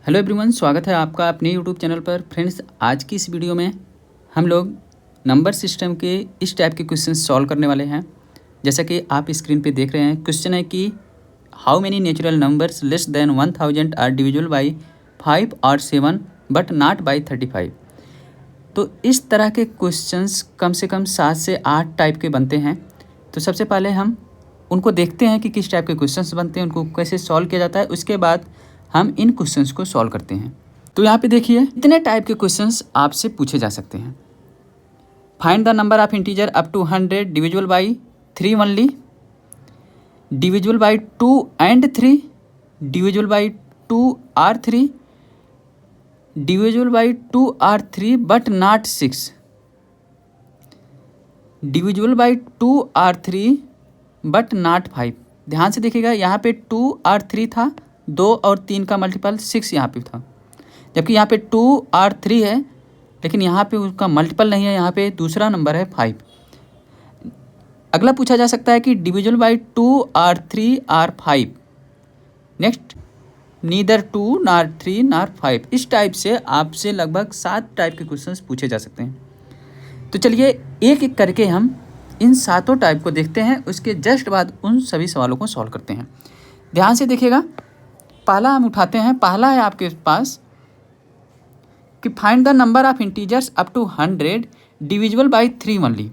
Hello everyone, स्वागत है आपका अपने यूट्यूब चैनल पर। फ्रेंड्स, आज की इस वीडियो में हम लोग नंबर सिस्टम के इस टाइप के क्वेश्चन सॉल्व करने वाले हैं। जैसा कि आप स्क्रीन पे देख रहे हैं, क्वेश्चन है कि how many natural numbers less than 1000 are divisible by 5 और 7 बट नॉट बाई 35। तो इस तरह के क्वेश्चंस कम से कम 7 से 8 टाइप के बनते हैं। तो सबसे पहले हम उनको देखते हैं कि किस टाइप के क्वेश्चंस बनते हैं, उनको कैसे सॉल्व किया जाता है। उसके बाद हम इन क्वेश्चंस को सॉल्व करते हैं। तो यहाँ पे देखिए, इतने टाइप के क्वेश्चंस आपसे पूछे जा सकते हैं। Find the number of integer up to 100 divisible by 3 only, divisible by 2 and 3, divisible by 2 और 3, डिविजिबल बाई 2 और 3 बट नॉट 6, डिविजिबल बाई 2 और 3 बट नॉट 5। ध्यान से देखिएगा, यहाँ पे 2 और 3 था, 2 और 3 का मल्टीपल 6 यहाँ पे था, जबकि यहाँ पे 2 और 3 है, लेकिन यहाँ पे उसका मल्टीपल नहीं है, यहाँ पे दूसरा नंबर है 5। अगला पूछा जा सकता है कि डिविजिबल बाई 2 और 3 और 5। Next, neither 2 nor 3 nor 5। इस टाइप से आपसे लगभग 7 टाइप के क्वेश्चंस पूछे जा सकते हैं। तो चलिए एक एक करके हम इन 7 टाइप को देखते हैं, उसके जस्ट बाद उन सभी सवालों को सॉल्व करते हैं। ध्यान से देखिएगा, पहला हम उठाते हैं। पहला है आपके पास कि find the number of integers up to 100 divisible by 3 only.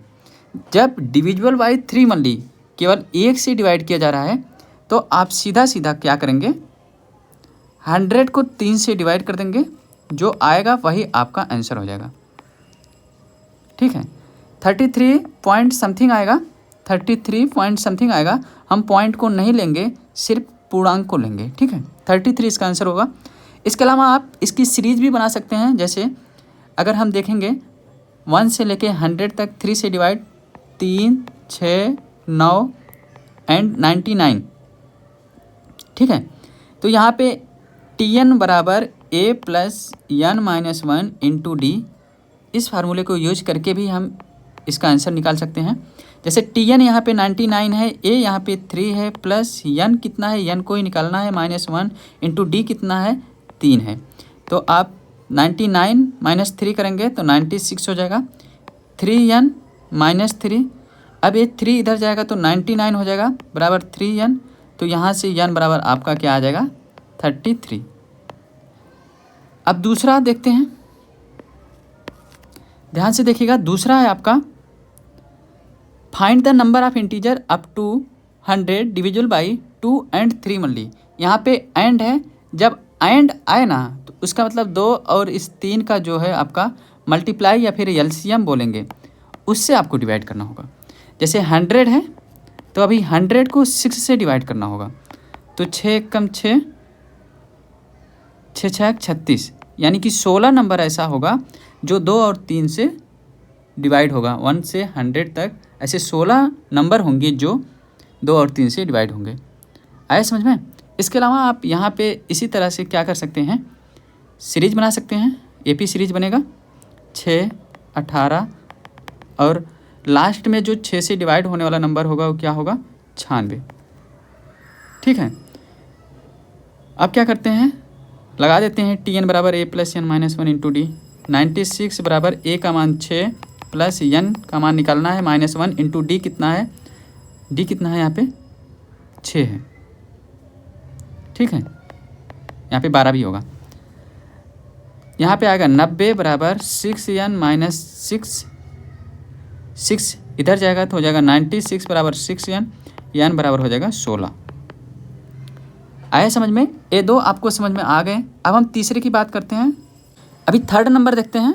जब डिविजिबल बाई 3 ओनली केवल 1 से डिवाइड किया जा रहा है, तो आप सीधा सीधा क्या करेंगे, 100 को 3 से डिवाइड कर देंगे, जो आएगा वही आपका आंसर हो जाएगा। ठीक है, 33 पॉइंट समथिंग आएगा, 33 पॉइंट समथिंग आएगा। हम पॉइंट को नहीं लेंगे, सिर्फ पूर्णांक को लेंगे। ठीक है, 33 इसका आंसर होगा। इसके अलावा आप इसकी सीरीज भी बना सकते हैं। जैसे अगर हम देखेंगे 1 से लेके 100 तक 3 से डिवाइड, 3, 6, 9 एंड 99। ठीक है, तो यहाँ पे Tn बराबर a plus n minus 1 into D, इस फार्मूले को यूज करके भी हम इसका आंसर निकाल सकते हैं। जैसे Tn यहाँ पे 99 है, a यहाँ पे 3 है, प्लस n कितना है, n को ही निकालना है, -1 इंटू डी कितना है, 3 है। तो आप 99 माइनस 3 करेंगे तो 96 हो जाएगा, 3n माइनस 3। अब ये 3 इधर जाएगा तो 99 हो जाएगा बराबर 3n। तो यहाँ से n बराबर आपका क्या आ जाएगा, 33। अब दूसरा देखते हैं, ध्यान से देखिएगा। दूसरा है आपका find the number of integer up to 100 divisible by 2 and 3 only. यहाँ पे एंड है, जब एंड आए ना तो उसका मतलब 2 और इस 3 का जो है आपका मल्टीप्लाई या फिर एलसीएम बोलेंगे, उससे आपको डिवाइड करना होगा। जैसे 100 है तो अभी 100 को 6 से डिवाइड करना होगा, तो 6 कम 6, 6 6 36, यानी कि 16 नंबर ऐसा होगा जो 2 और 3 से डिवाइड होगा। 1 से 100 तक ऐसे 16 नंबर होंगे जो 2 और 3 से डिवाइड होंगे। आया समझ में? इसके अलावा आप यहाँ पे इसी तरह से क्या कर सकते हैं, सीरीज बना सकते हैं। एपी सीरीज बनेगा 6, 18 और लास्ट में जो 6 से डिवाइड होने वाला नंबर होगा वो क्या होगा, 96। ठीक है, अब क्या करते हैं, लगा देते हैं Tn बराबर a plus n minus 1 into D. 96 बराबर a का मान 6 प्लस n का मान निकालना है -1 इंटू डी कितना है, डी कितना है यहाँ पे 6 है। ठीक है, यहाँ पे 12 भी होगा। यहाँ पे आएगा 90 बराबर 6n माइनस 6 इधर जाएगा तो हो जाएगा 96 बराबर 6n, n बराबर हो जाएगा 16। आया समझ में? ये दो आपको समझ में आ गए। अब हम तीसरे की बात करते हैं। अभी थर्ड नंबर देखते हैं।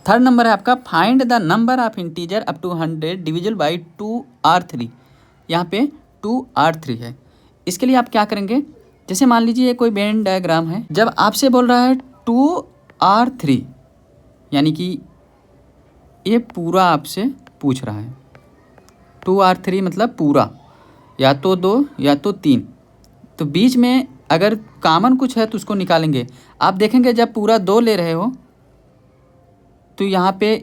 थर्ड नंबर है आपका find the number of integer up to 100 divisible by 2 और 3। यहाँ पे 2 और 3 है। इसके लिए आप क्या करेंगे, जैसे मान लीजिए ये कोई वेन डायग्राम है। जब आपसे बोल रहा है 2 और 3, यानी कि ये पूरा आपसे पूछ रहा है। 2 और 3 मतलब पूरा, या तो 2 या तो 3। तो बीच में अगर कॉमन कुछ है तो उसको निकालेंगे। आप देखेंगे जब पूरा 2 ले रहे हो तो यहाँ पे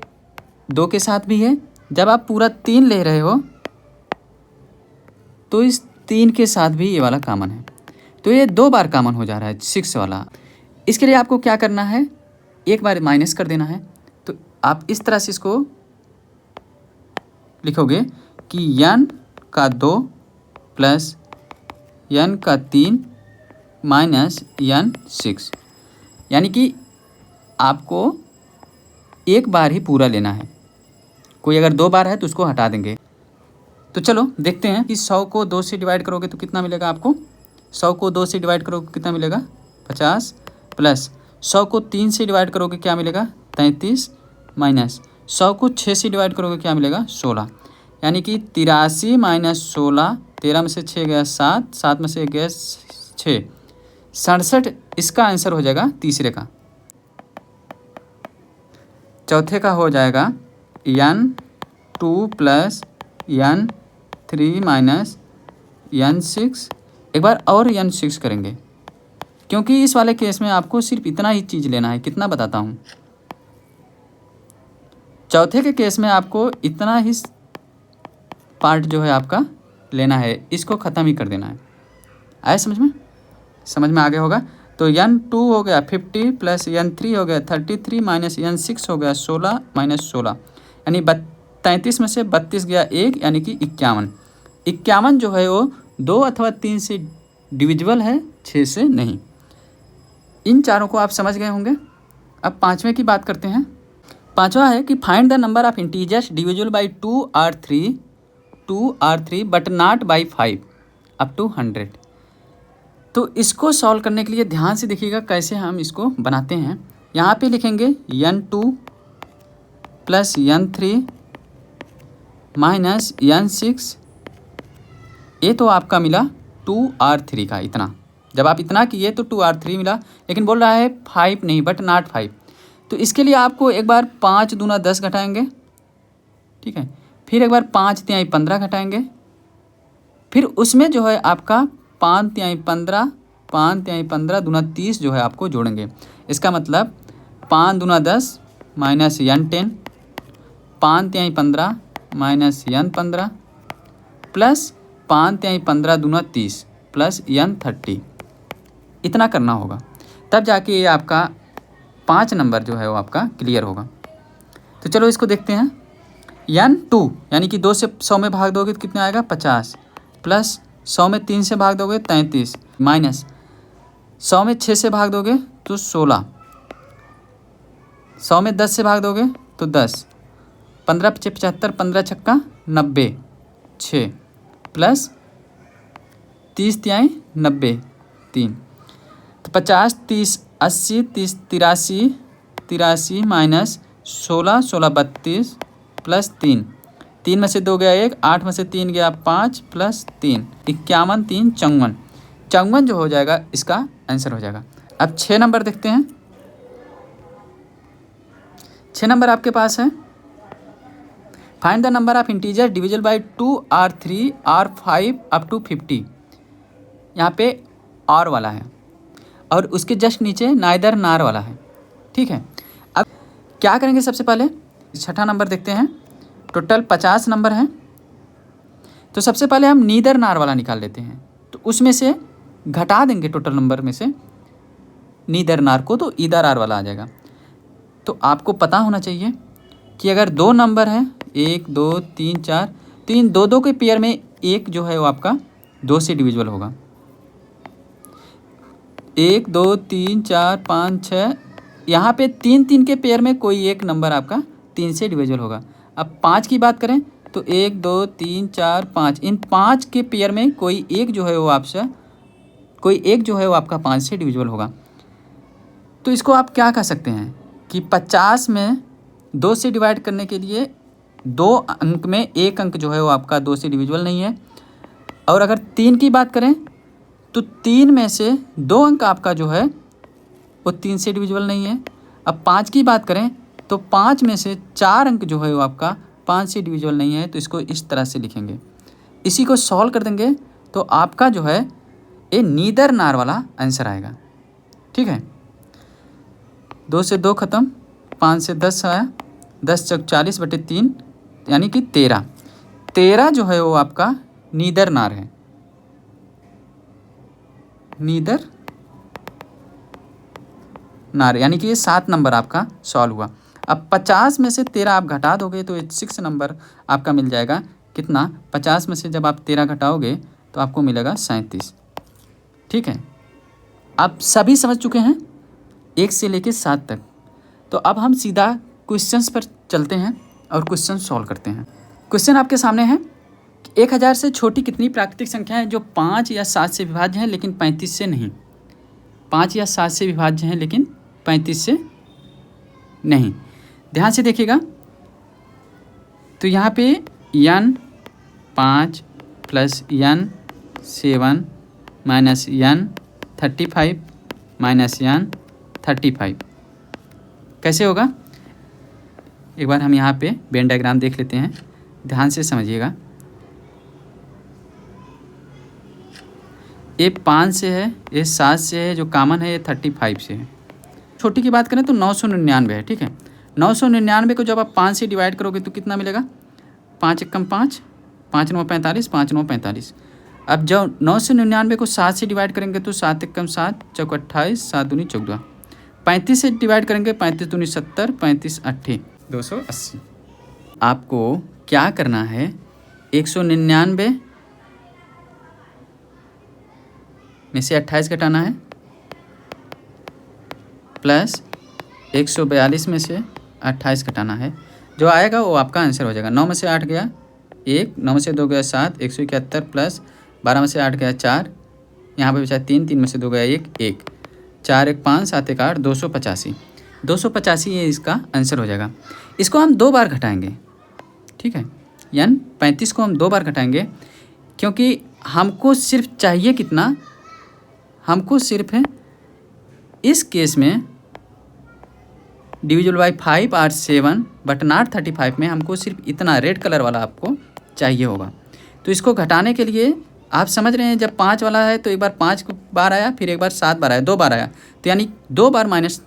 2 के साथ भी है, जब आप पूरा 3 ले रहे हो तो इस 3 के साथ भी ये वाला कॉमन है। तो ये 2 बार कॉमन हो जा रहा है 6 वाला। इसके लिए आपको क्या करना है, एक बार माइनस कर देना है। तो आप इस तरह से इसको लिखोगे कि n का 2 प्लस n का 3 माइनस n 6, यानी कि आपको एक बार ही पूरा लेना है। कोई अगर 2 बार है तो उसको हटा देंगे। तो चलो देखते हैं कि 100 को 2 से डिवाइड करोगे तो कितना मिलेगा आपको। 100 को 2 से डिवाइड करोगे कितना मिलेगा 50, प्लस 100 को 3 से डिवाइड करोगे क्या मिलेगा 33, माइनस 100 को 6 से डिवाइड करोगे क्या मिलेगा 16, यानी कि 83 माइनस 16, 13 में से 6 गया 7, 7 में से 1 गया 6, 67 इसका आंसर हो जाएगा तीसरे का। चौथे का हो जाएगा n2 plus n3 minus n6। एक बार और n6 करेंगे, क्योंकि इस वाले केस में आपको सिर्फ इतना ही चीज़ लेना है। कितना बताता हूँ, चौथे के केस में आपको इतना ही पार्ट जो है आपका लेना है, इसको ख़त्म ही कर देना है। आया समझ में आ गया होगा। तो n2 हो गया 50 प्लस n3 हो गया 33 माइनस n6 हो गया 16 माइनस 16, यानी 33 में से 32 गया 1, यानी कि 51। 51 जो है वो 2 अथवा 3 से डिविजिबल है, 6 से नहीं। इन चारों को आप समझ गए होंगे। अब पाँचवें की बात करते हैं। पाँचवा है कि find the number of integers divisible by 2 or 3 but not by 5 up to 100। तो इसको सॉल्व करने के लिए ध्यान से देखिएगा कैसे हम इसको बनाते हैं। यहाँ पे लिखेंगे n2 plus n3 minus n6। ये तो आपका मिला 2 और 3 का इतना। जब आप इतना किए तो 2 और 3 मिला, लेकिन बोल रहा है 5 नहीं बट नॉट 5। तो इसके लिए आपको एक बार 5 दूना 10 घटाएंगे, ठीक है। फिर एक बार 5 तिहाई 15 घटाएंगे, फिर उसमें जो है आपका 5 तिहाई 15, 5 तिहाई 15 दूना 30 जो है आपको जोड़ेंगे। इसका मतलब 5 दूना 10 माइनस n10, 5 तिहाई 15 माइनस n15 प्लस 5 तिहाई 15 दूना 30 प्लस n30। इतना करना होगा, तब जाके ये आपका 5 नंबर जो है वो आपका क्लियर होगा। तो चलो इसको देखते हैं। n2 यानी कि 2 से 100 में भाग दोगे तो कितना आएगा 50, प्लस 100 में 3 से भाग दोगे 33, माइनस 100 में 6 से भाग दोगे तो 16, 100 में 10 से भाग दोगे तो 10, 15 पचे 75, 15 छक्का 90, 6 प्लस 30 तिहाई 90 3। तो 50 30 80 30 83 83 माइनस 16 16 32 प्लस 3, 3 में से 2 गया 1, 8 में से 3 गया 5 प्लस 3, 51 3 54। 54 जो हो जाएगा इसका आंसर हो जाएगा। अब 6 नंबर देखते हैं। 6 नंबर आपके पास है, find the number of integer divisible by 2 और 3 और 5 अप टू 50। यहाँ पे और वाला है और उसके जस्ट नीचे नाइदर नार वाला है, ठीक है। अब क्या करेंगे, सबसे पहले छठा नंबर देखते हैं। टोटल 50 नंबर हैं, तो सबसे पहले हम नीदर नार वाला निकाल लेते हैं। तो उसमें से घटा देंगे टोटल नंबर में से नीदर नार को, तो ईदर आर वाला आ जाएगा। तो आपको पता होना चाहिए कि अगर 2 नंबर हैं 1 2 3 4, तो इन 2 2 के पेयर में एक जो है वो आपका 2 से डिविजिबल होगा। 1 2 3 4 5 6, यहाँ पे 3 3 के पेयर में कोई एक नंबर आपका 3 से डिविजिबल होगा। अब 5 की बात करें तो 1 2 3 4 5, इन 5 के पेयर में कोई एक जो है वो आपका 5 से डिविजिबल होगा। तो इसको आप क्या कह सकते हैं कि 50 में 2 से डिवाइड करने के लिए 2 अंक में एक अंक जो है वो आपका 2 से डिविजिबल नहीं है। और अगर 3 की बात करें तो 3 में से 2 अंक आपका जो है वो 3 से डिविजिबल नहीं है। अब 5 की बात करें तो 5 में से 4 अंक जो है वो आपका 5 से डिविजिबल नहीं है। तो इसको इस तरह से लिखेंगे, इसी को सॉल्व कर देंगे तो आपका जो है ये नीदर नार वाला आंसर आएगा, ठीक है। 2 से 2 खत्म, 5 से 10 आया, 10 चौक 40 बटे 3 यानी कि 13 जो है वो आपका नीदर नार है। नीदर नार, यानी कि ये 7 नंबर आपका सॉल्व हुआ। अब 50 में से 13 आप घटा दोगे तो ये 6 नंबर आपका मिल जाएगा। कितना? 50 में से जब आप 13 घटाओगे तो आपको मिलेगा 37। ठीक है, आप सभी समझ चुके हैं 1 से लेके 7 तक। तो अब हम सीधा क्वेश्चंस पर चलते हैं और क्वेश्चन सॉल्व करते हैं। क्वेश्चन आपके सामने है, 1000 से छोटी कितनी प्राकृतिक संख्या है जो 5 या 7 से विभाज्य है लेकिन 35 से नहीं? 5 या 7 से विभाज्य हैं लेकिन 35 से नहीं। ध्यान से देखिएगा, तो यहाँ पे n 5 plus n 7 minus n 35 minus n 35 कैसे होगा? एक बार हम यहाँ पे वेन डायग्राम देख लेते हैं, ध्यान से समझिएगा। ये 5 से है, ये 7 से है, जो कॉमन है ये 35 से है। छोटी की बात करें तो 999 है। ठीक है, 999 को जब आप 5 से डिवाइड करोगे तो कितना मिलेगा? 5 एकम 5, 5 9 45, 5 9 45। अब जब 999 को 7 से डिवाइड करेंगे तो 7 एकम 7, चौक 28, 7 दूनी 14। 35 से डिवाइड करेंगे, 35 दूनी 70, 35 8 280। आपको क्या करना है? 199 में से 28 घटाना है, प्लस 142 में से 28 घटाना है। जो आएगा वो आपका आंसर हो जाएगा। 9 में से 8 गया 1, 9 में से 2 गया 7, 171 प्लस 12 में से 8 गया 4, यहाँ पे बचा 3, 3 में से 2 गया 1, 1, 4 1 5, 7 1 8, 285। 285 ये इसका आंसर हो जाएगा। इसको हम 2 बार घटाएंगे। ठीक है, यानी 35 को हम 2 बार घटाएंगे, क्योंकि हमको सिर्फ चाहिए कितना? हमको सिर्फ है इस केस में डिविजिबल बाई 5 और 7 बट नॉट 35 में हमको सिर्फ इतना रेड कलर वाला आपको चाहिए होगा। तो इसको घटाने के लिए आप समझ रहे हैं, जब 5 वाला है तो एक बार 5 बार आया, फिर एक बार 7 बार आया, 2 बार आया, तो यानी 2 बार माइनस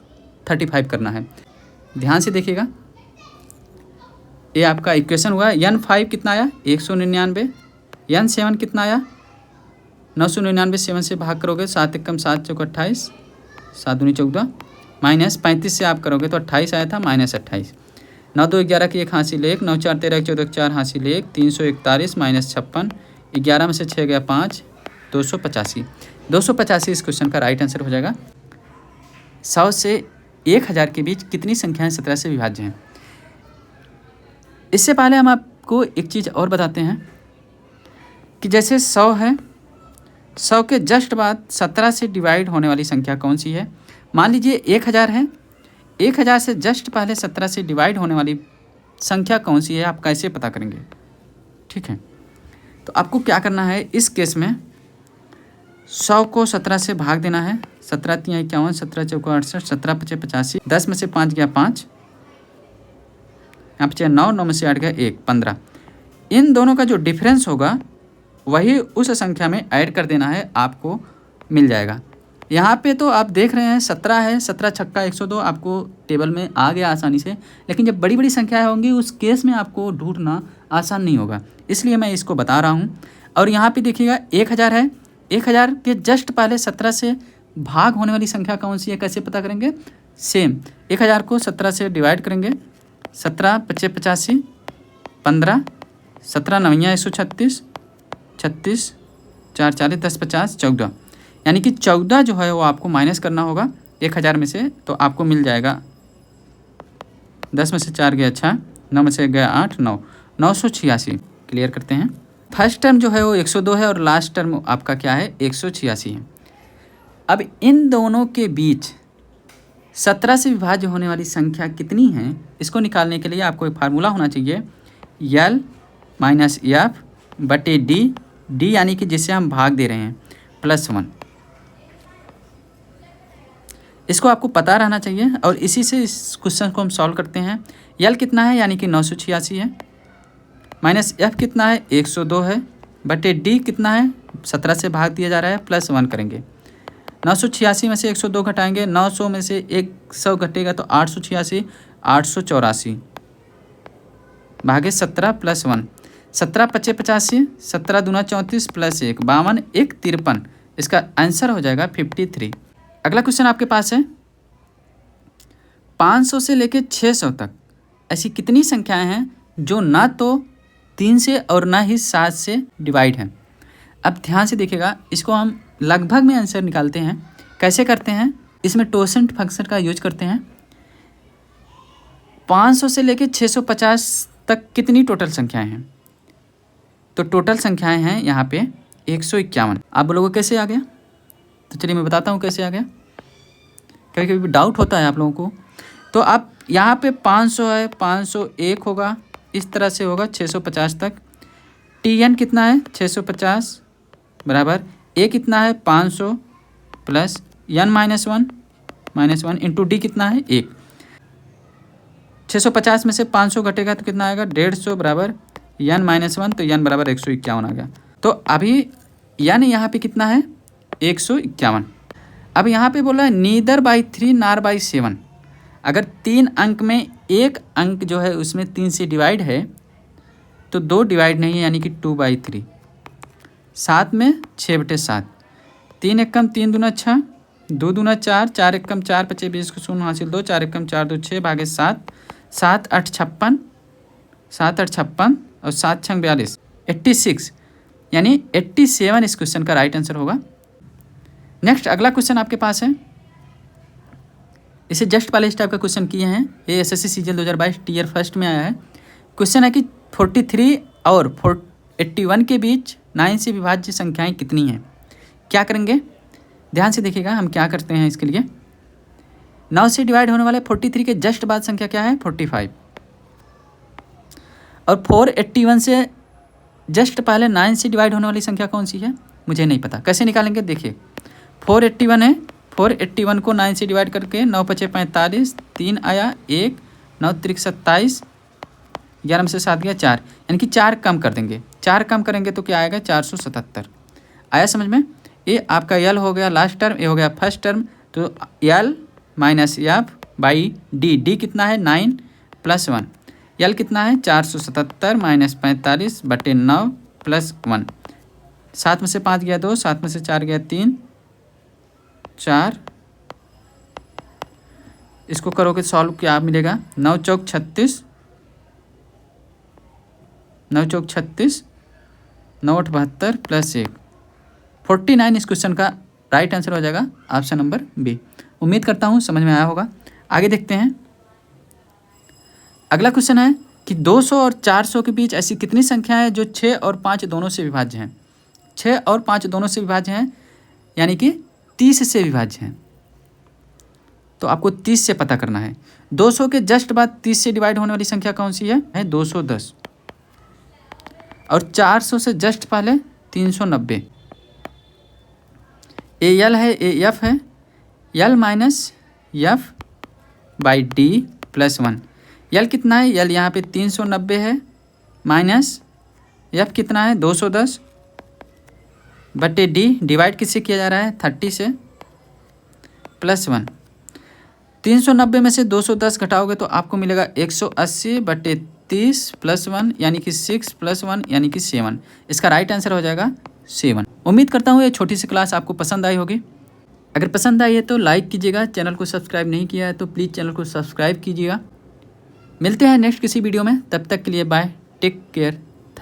35 करना है। ध्यान से देखिएगा, ये आपका इक्वेशन हुआ। n5 कितना आया? 199। n7 कितना आया? 999 7 से भाग करोगे, 7 एकम 7 चौक 28, 7 दूनी 14, माइनस 35 से आप करोगे तो 28 आया था, माइनस 28। 9 2 11 की 1 हासिल 1, 9 4 13 14 4 हासिल 1, 341 माइनस 56, 11 में से 6 गया 5, 285। 285 इस क्वेश्चन का राइट आंसर हो जाएगा। 100 से 1000 के बीच कितनी संख्याएं 17 से विभाज्य हैं? इससे पहले हम आपको एक चीज़ और बताते हैं कि जैसे 100 है, 100 के जस्ट बाद 17 से डिवाइड होने वाली संख्या कौन सी है? मान लीजिए 1000 है, 1000 से जस्ट पहले 17 से डिवाइड होने वाली संख्या कौन सी है? आप कैसे पता करेंगे? ठीक है, तो आपको क्या करना है इस केस में, 100 को 17 से भाग देना है। 17 3 51, 17 चौका 68, 17 5 85, 10 में से 5 गया 5, यहाँ पे 9, 9 में से 8 गया 1, 15। इन दोनों का जो डिफरेंस होगा वही उस संख्या में ऐड कर देना है, आपको मिल जाएगा। यहाँ पे तो आप देख रहे हैं 17 है, 17 छक्का 102 आपको टेबल में आ गया आसानी से, लेकिन जब बड़ी बड़ी संख्याएं होंगी उस केस में आपको ढूंढना आसान नहीं होगा, इसलिए मैं इसको बता रहा हूँ। और यहाँ पे देखिएगा 1000 है, 1000 के जस्ट पहले 17 से भाग होने वाली संख्या कौन सी है? कैसे पता करेंगे? सेम 1000 को 17 से डिवाइड करेंगे, 17 5 85, 15, 17 9 136, 36 4 40, 10 50, 14, यानी कि 14 जो है वो आपको माइनस करना होगा 1000 में से, तो आपको मिल जाएगा 10 में से 4 गया 6, 9 में से गया 8, 9, 986। क्लियर करते हैं। फर्स्ट टर्म जो है वो 102 है और लास्ट टर्म आपका क्या है? 186 है। अब इन दोनों के बीच 17 से विभाज्य होने वाली संख्या कितनी है, इसको निकालने के लिए आपको एक फार्मूला होना चाहिए, L माइनस एफ बटे डी यानी कि जिसे हम भाग दे रहे हैं, +1। इसको आपको पता रहना चाहिए और इसी से इस क्वेश्चन को हम सॉल्व करते हैं। L कितना है? यानी कि 986 है, माइनस एफ कितना है? 102 है, बटे डी कितना है? 17 से भाग दिया जा रहा है, +1 करेंगे। 986 में से 102 घटाएंगे, 900 में से 100 घटेगा तो 886, 884 भागे 17 +1, 17 5 85, 17 दूना 34 +1 52, 1 53, इसका आंसर हो जाएगा 53। अगला क्वेश्चन आपके पास है 500 से लेकर 600 तक ऐसी कितनी संख्याएं हैं जो ना तो 3 से और ना ही 7 से डिवाइड हैं। अब ध्यान से देखिएगा, इसको हम लगभग में आंसर निकालते हैं। कैसे करते हैं, इसमें टोसेंट फंक्शन का यूज करते हैं। 500 से लेकर 650 तक कितनी टोटल संख्याएं हैं, तो टोटल संख्याएं हैं यहाँ पे 151। आप लोगों को कैसे आ गया, तो चलिए मैं बताता हूँ कैसे आ गया। कभी कभी डाउट होता है आप लोगों को। तो आप यहाँ पे 500 है, 501 होगा, इस तरह से होगा 650 तक। TN कितना है 650 बराबर A कितना है 500 plus N minus one into D कितना है 1। 650 में से 500 घटेगा तो कितना आएगा 150 बराबर N-1, तो N बराबर 151 आ गया। तो अभी N यहाँ पे कितना है 151। अब यहाँ पे बोला है नीदर बाई 3 नार बाई 7। अगर 3 अंक में एक अंक जो है उसमें 3 से डिवाइड है तो 2 डिवाइड नहीं है, यानी कि 2/3। 7 में 6/7, 3 एकम 3 दूना 6, 2 दूना 4, 4 एकम 4, 25 20 को 0 हासिल 2, 4 एकम 4 2 6 भागे 7, 7 8 56, 7 8 56 और 7 6 42, 86, यानी 87 इस क्वेश्चन का राइट आंसर होगा। नेक्स्ट अगला क्वेश्चन आपके पास है, इसे जस्ट पहले इस टाइप का क्वेश्चन किए हैं। ये SSC CGL 2022 टीयर फर्स्ट में आया है। क्वेश्चन है कि 43 और 81 के बीच 9 से विभाज्य संख्याएं कितनी हैं। क्या करेंगे, ध्यान से देखिएगा हम क्या करते हैं इसके लिए। 9 से डिवाइड होने वाले 43 के जस्ट बाद संख्या क्या है 45, और 481 से जस्ट पहले 9 से डिवाइड होने वाली संख्या कौन सी है, मुझे नहीं पता। कैसे निकालेंगे, देखिए 481 है, 481 को 9 से डिवाइड करके 9 5 45, 3 आया 1, 9 3 27, 11 में से 7 गया 4, यानी कि 4 कम कर देंगे। 4 कम करेंगे तो क्या आएगा 477। आया समझ में। ये आपका यल हो गया लास्ट टर्म, ये हो गया फर्स्ट टर्म। तो L minus F by D, D कितना है 9 + 1, यल कितना है 477 माइनस 45 बटे 9 + 1। 7 में से 5 गया 2, 7 में से 4 गया 3, 4। इसको करोगे सॉल्व क्या मिलेगा, 9 चौक 36, 9 चौक 36, 9 8 72 प्लस 1, 49 इस क्वेश्चन का राइट आंसर हो जाएगा ऑप्शन नंबर बी। उम्मीद करता हूँ समझ में आया होगा। आगे देखते हैं। अगला क्वेश्चन है कि 200 और 400 के बीच ऐसी कितनी संख्या है जो 6 और 5 दोनों से विभाज्य हैं। 6 और 5 दोनों से विभाज्य हैं, यानी कि 30 से विभाज्य हैं। तो आपको 30 से पता करना है। 200 के जस्ट बाद 30 से डिवाइड होने वाली संख्या कौन सी है 210, और 400 से जस्ट पहले 390। ए यल है, ए एफ है, L minus F by D plus 1। L कितना है, यल यहाँ पे 390 है, माइनस एफ कितना है 210 बटे डी, डिवाइड किससे किया जा रहा है 30 से, प्लस 1। 390 में से 210 घटाओगे तो आपको मिलेगा 180 बटे 30 प्लस 1, यानी कि 6 + 1 यानी कि 7। इसका राइट आंसर हो जाएगा 7। उम्मीद करता हूँ ये छोटी सी क्लास आपको पसंद आई होगी। अगर पसंद आई है तो लाइक कीजिएगा, चैनल को सब्सक्राइब नहीं किया है तो प्लीज़ चैनल को सब्सक्राइब कीजिएगा। मिलते हैं नेक्स्ट किसी वीडियो में, तब तक के लिए बाय, टेक केयर।